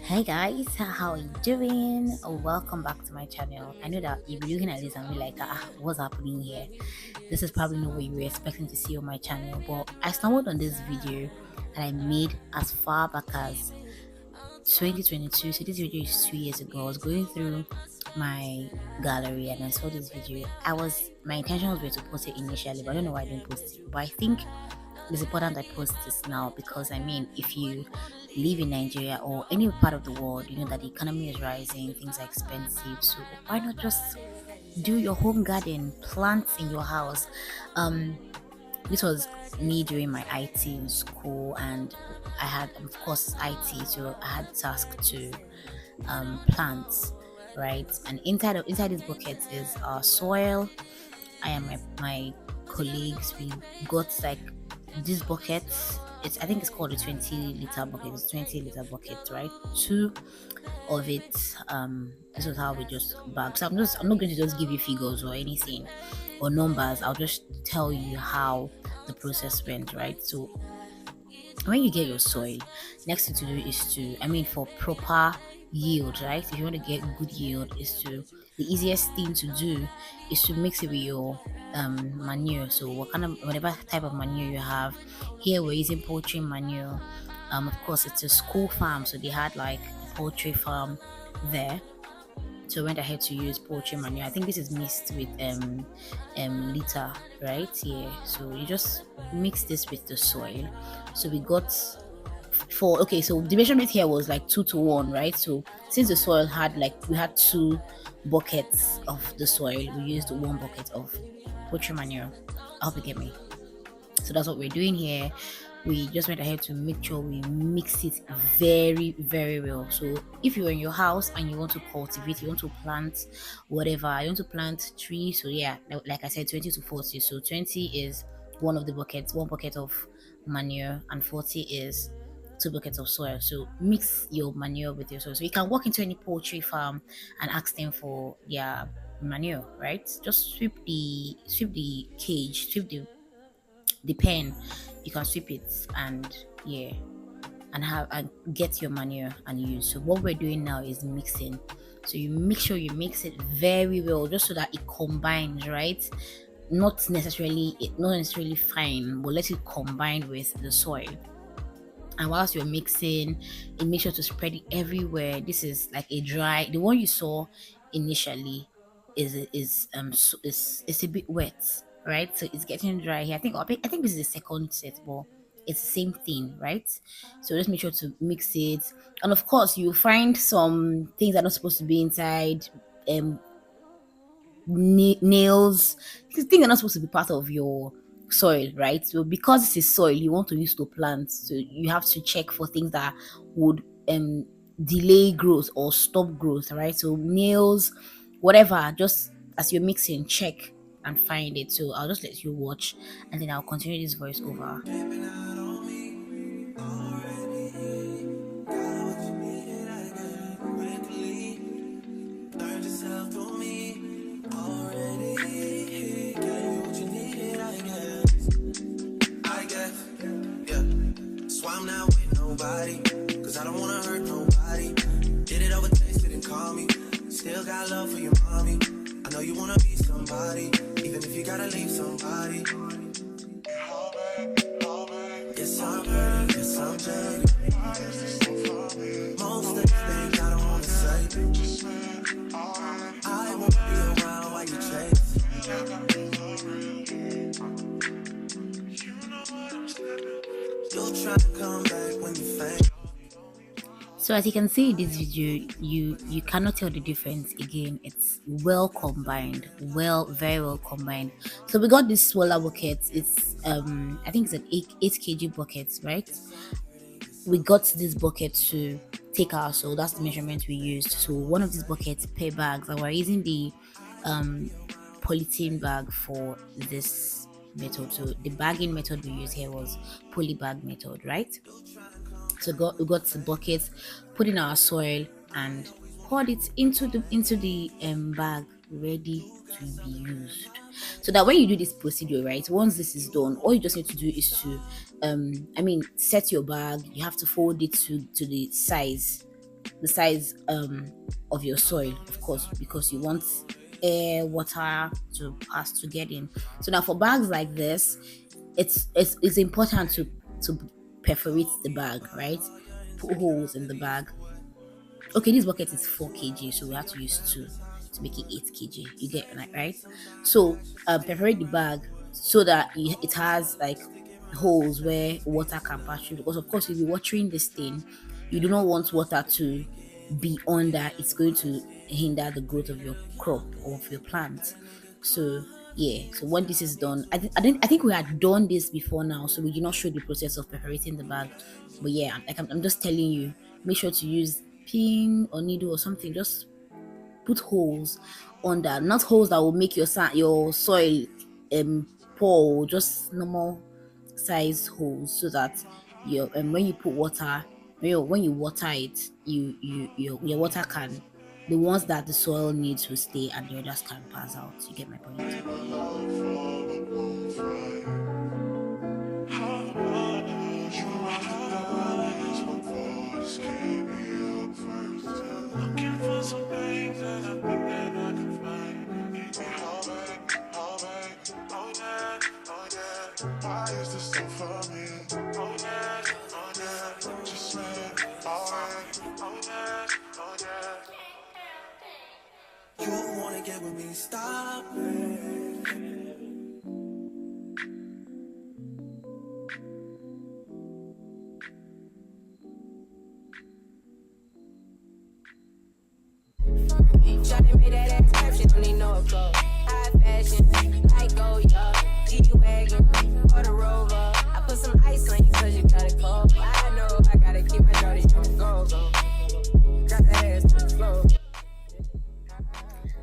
Hey guys, how are you doing? Welcome back to my channel. I know that if you're looking at this and be like, what's happening here? This is probably not what you were expecting to see on my channel, but I stumbled on this video that I made as far back as 2022. So this video is 2 years ago. I was going through my gallery and I saw this video. My intentions were to post it initially, but I don't know why I didn't post it. But I think it's important I post this now because if you live in Nigeria or any part of the world, you know that the economy is rising, things are expensive. So why not just do your home garden, plants in your house? This was me during my IT in school, and I had, of course, IT, so I had task to plant, right? And inside this bucket is soil. I and my colleagues, we got like this bucket. I think it's called a 20-liter bucket. It's 20-liter bucket, right? Two of it. This was how we just bag. So I'm not going to just give you figures or anything or numbers. I'll just tell you how the process went, right? So when you get your soil, next thing to do is for proper yield, right? If you want to get good yield, the easiest thing to do is to mix it with your manure. So whatever type of manure you have. Here we're using poultry manure. Of course it's a school farm, so they had like a poultry farm there. So I went ahead to use poultry manure. I think this is mixed with liter, right? Yeah. So you just mix this with the soil. So we got so the measurement here was like 2 to 1, right? So since the soil we had 2 buckets of the soil, we used 1 bucket of poultry manure. I hope you get me. So that's what we're doing here. We just went ahead to make sure we mix it very, very well. So if you're in your house and you want to cultivate, you want to plant whatever, you want to plant trees. So yeah, like I said, 20 to 40. So 20 is one of the buckets, 1 bucket of manure, and 40 is 2 buckets of soil. So mix your manure with your soil. So you can walk into any poultry farm and ask them for their manure, right? Just sweep the cage, sweep the pen. You can sweep it and and get your manure and use. So what we're doing now is mixing. So you make sure you mix it very well, just so that it combines, right? Not necessarily fine, but let it combine with the soil. And whilst you're mixing, you make sure to spread it everywhere. This is like the one you saw initially is a bit wet, right? So it's getting dry here. I think this is the second set, but it's the same thing, right? So just make sure to mix it. And of course you find some things that are not supposed to be inside. Nails, things are not supposed to be part of your soil, right? So because this is soil you want to use to plant, so you have to check for things that would delay growth or stop growth, right? So nails, whatever, just as you're mixing, check and find it. So I'll just let you watch and then I'll continue this voice over. I'm not with nobody, cause I don't wanna hurt nobody. Did it over text, didn't call me. Still got love for your mommy. I know you wanna be somebody, even if you gotta leave somebody. It's all good, it's all good. Most of the things I don't wanna say. I won't be around while you chase. You'll try to come back when you faint. So as you can see in this video, you cannot tell the difference. Again, it's well combined, very well combined. So we got this smaller bucket. It's I think it's an 8 kg bucket, right? We got this bucket to take our soil. That's the measurement we used. So one of these buckets per bag, and we're using the polythene bag for this method. So the bagging method we used here was poly bag method, right? So we got the bucket, put in our soil and poured it into the bag, ready to be used. So that when you do this procedure, right, once this is done, all you just need to do is to set your bag. You have to fold it to the size the size of your soil, of course, because you want air, water to pass to get in. So now for bags like this, it's important to perforate the bag, right? Put holes in the bag. Okay, this bucket is 4 kg, so we have to use two to make it 8 kg. You get that, right? So perforate the bag so that it has like holes where water can pass through, because of course if you're watering this thing, you do not want water to be under. It's going to hinder the growth of your crop or of your plant. So yeah, so when this is done, I think we had done this before now, so we did not show the process of perforating the bag. But yeah, I'm just telling you, make sure to use pin or needle or something. Just put holes under, not holes that will make your soil pour, just normal size holes, so that when you put water, when you water it, your water can, the ones that the soil needs will stay and the others can pass out. You get my point? Looking for some things that I think that I can find. Keep me oh yeah, oh yeah. Why is this so funny? Oh yeah, just say alright. Oh yeah. You wanna get with me? Stop it. Shawty made that exception, don't need no clothes. High fashion, I go, yo. G-Wagon, or the Rover. I put some ice on you cause you got it cold. I know I gotta keep my shawty on go. Got that ass to the floor.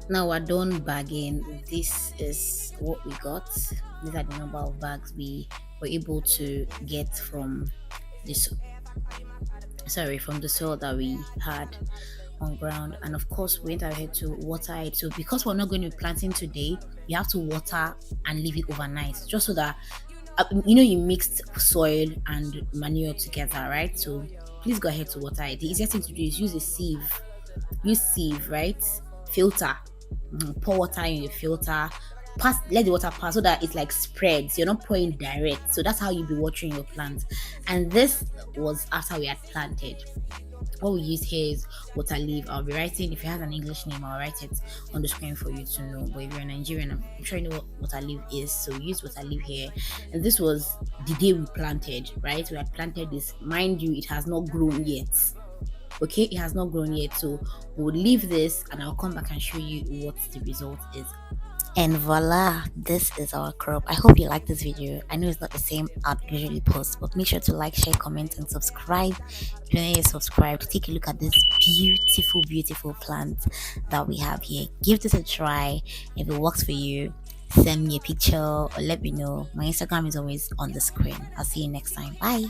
Now we're done bagging. This is what we got. These are the number of bags we were able to get from this from the soil that we had on ground. And of course we went ahead to water it. So because we're not going to be planting today, you have to water and leave it overnight, just so that you mixed soil and manure together, right? So please go ahead to water it. The easiest thing to do is use a sieve, right? Filter. Pour water in your filter, let the water pass so that it like spreads. You're not pouring direct. So that's how you'll be watering your plants. And this was after we had planted. What we use here is water leaf. I'll be writing, if it has an English name, I'll write it on the screen for you to know. But if you're a Nigerian, I'm sure you know what water leaf is. So we use water leaf here. And this was the day we planted, right? We had planted this. Mind you, it has not grown yet. Okay, it has not grown yet. So we'll leave this and I'll come back and show you what the result is. And voila, this is our crop. I hope you like this video. I know it's not the same I'd usually post, but make sure to like, share, comment, and subscribe. If you're not yet subscribed, take a look at this beautiful plant that we have here. Give this a try. If it works for you, send me a picture or let me know. My Instagram is always on the screen. I'll see you next time. Bye.